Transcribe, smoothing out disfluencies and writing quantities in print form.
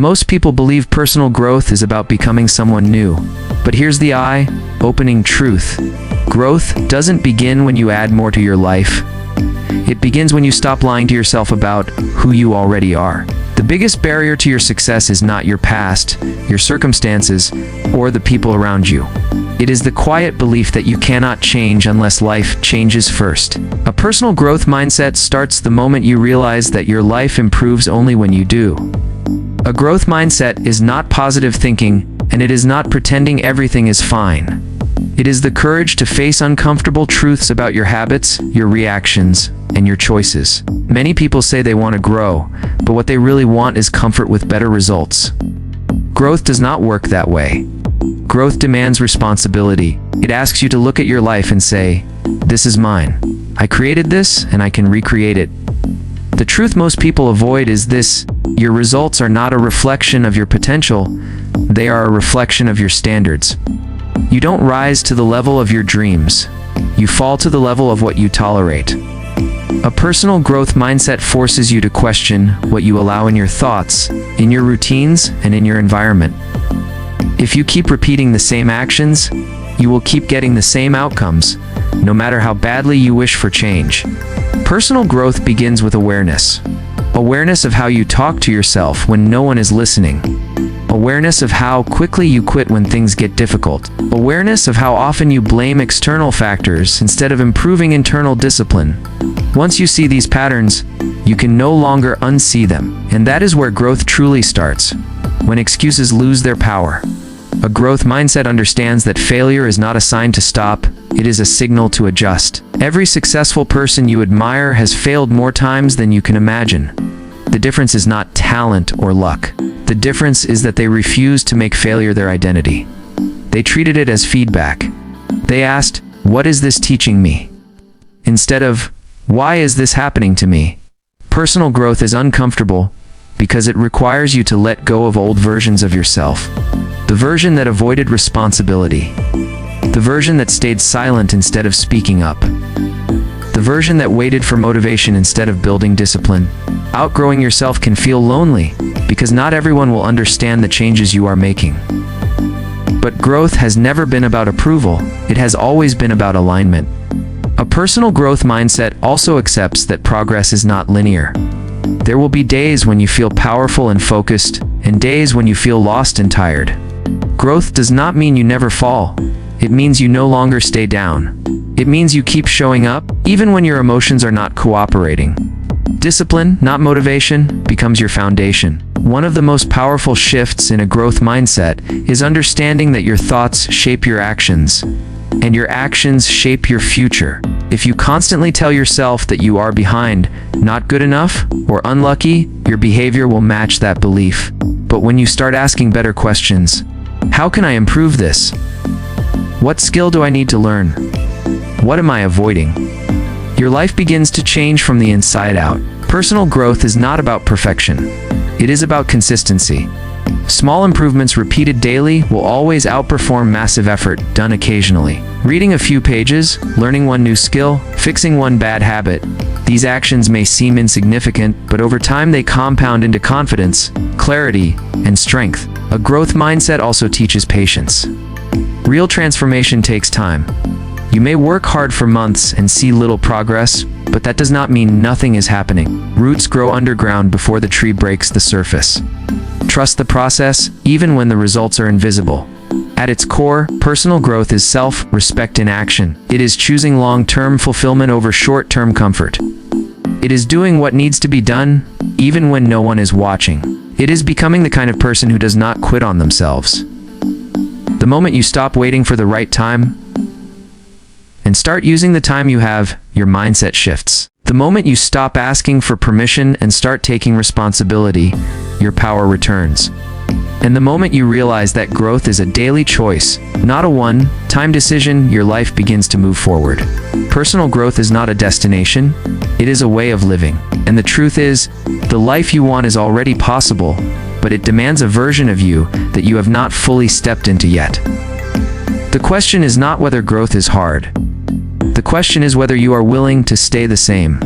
Most people believe personal growth is about becoming someone new. But here's the eye-opening truth. Growth doesn't begin when you add more to your life. It begins when you stop lying to yourself about who you already are. The biggest barrier to your success is not your past, your circumstances, or the people around you. It is the quiet belief that you cannot change unless life changes first. A personal growth mindset starts the moment you realize that your life improves only when you do. A growth mindset is not positive thinking, and it is not pretending everything is fine. It is the courage to face uncomfortable truths about your habits, your reactions, and your choices. Many people say they want to grow, but what they really want is comfort with better results. Growth does not work that way. Growth demands responsibility. It asks you to look at your life and say, "This is mine. I created this, and I can recreate it." The truth most people avoid is this: your results are not a reflection of your potential, they are a reflection of your standards. You don't rise to the level of your dreams. You fall to the level of what you tolerate. A personal growth mindset forces you to question what you allow in your thoughts, in your routines, and in your environment. If you keep repeating the same actions, you will keep getting the same outcomes, no matter how badly you wish for change. Personal growth begins with awareness. Awareness of how you talk to yourself when no one is listening. Awareness of how quickly you quit when things get difficult. Awareness of how often you blame external factors instead of improving internal discipline. Once you see these patterns, you can no longer unsee them. And that is where growth truly starts, when excuses lose their power. A growth mindset understands that failure is not a sign to stop, it is a signal to adjust. Every successful person you admire has failed more times than you can imagine. The difference is not talent or luck. The difference is that they refused to make failure their identity. They treated it as feedback. They asked, "What is this teaching me?" instead of, "Why is this happening to me?" Personal growth is uncomfortable because it requires you to let go of old versions of yourself. The version that avoided responsibility. The version that stayed silent instead of speaking up. The version that waited for motivation instead of building discipline. Outgrowing yourself can feel lonely, because not everyone will understand the changes you are making. But growth has never been about approval, it has always been about alignment. A personal growth mindset also accepts that progress is not linear. There will be days when you feel powerful and focused, and days when you feel lost and tired. Growth does not mean you never fall. It means you no longer stay down. It means you keep showing up, even when your emotions are not cooperating. Discipline, not motivation, becomes your foundation. One of the most powerful shifts in a growth mindset is understanding that your thoughts shape your actions, and your actions shape your future. If you constantly tell yourself that you are behind, not good enough, or unlucky, your behavior will match that belief. But when you start asking better questions, how can I improve this? What skill do I need to learn? What am I avoiding? Your life begins to change from the inside out. Personal growth is not about perfection. It is about consistency. Small improvements repeated daily will always outperform massive effort done occasionally. Reading a few pages, learning one new skill, fixing one bad habit. These actions may seem insignificant, but over time they compound into confidence, clarity, and strength. A growth mindset also teaches patience. Real transformation takes time. You may work hard for months and see little progress, but that does not mean nothing is happening. Roots grow underground before the tree breaks the surface. Trust the process, even when the results are invisible. At its core, personal growth is self-respect in action. It is choosing long-term fulfillment over short-term comfort. It is doing what needs to be done, even when no one is watching. It is becoming the kind of person who does not quit on themselves. The moment you stop waiting for the right time and start using the time you have, your mindset shifts. The moment you stop asking for permission and start taking responsibility, your power returns. And the moment you realize that growth is a daily choice, not a one-time decision, your life begins to move forward. Personal growth is not a destination, it is a way of living. And the truth is, the life you want is already possible, but it demands a version of you that you have not fully stepped into yet. The question is not whether growth is hard. The question is whether you are willing to stay the same.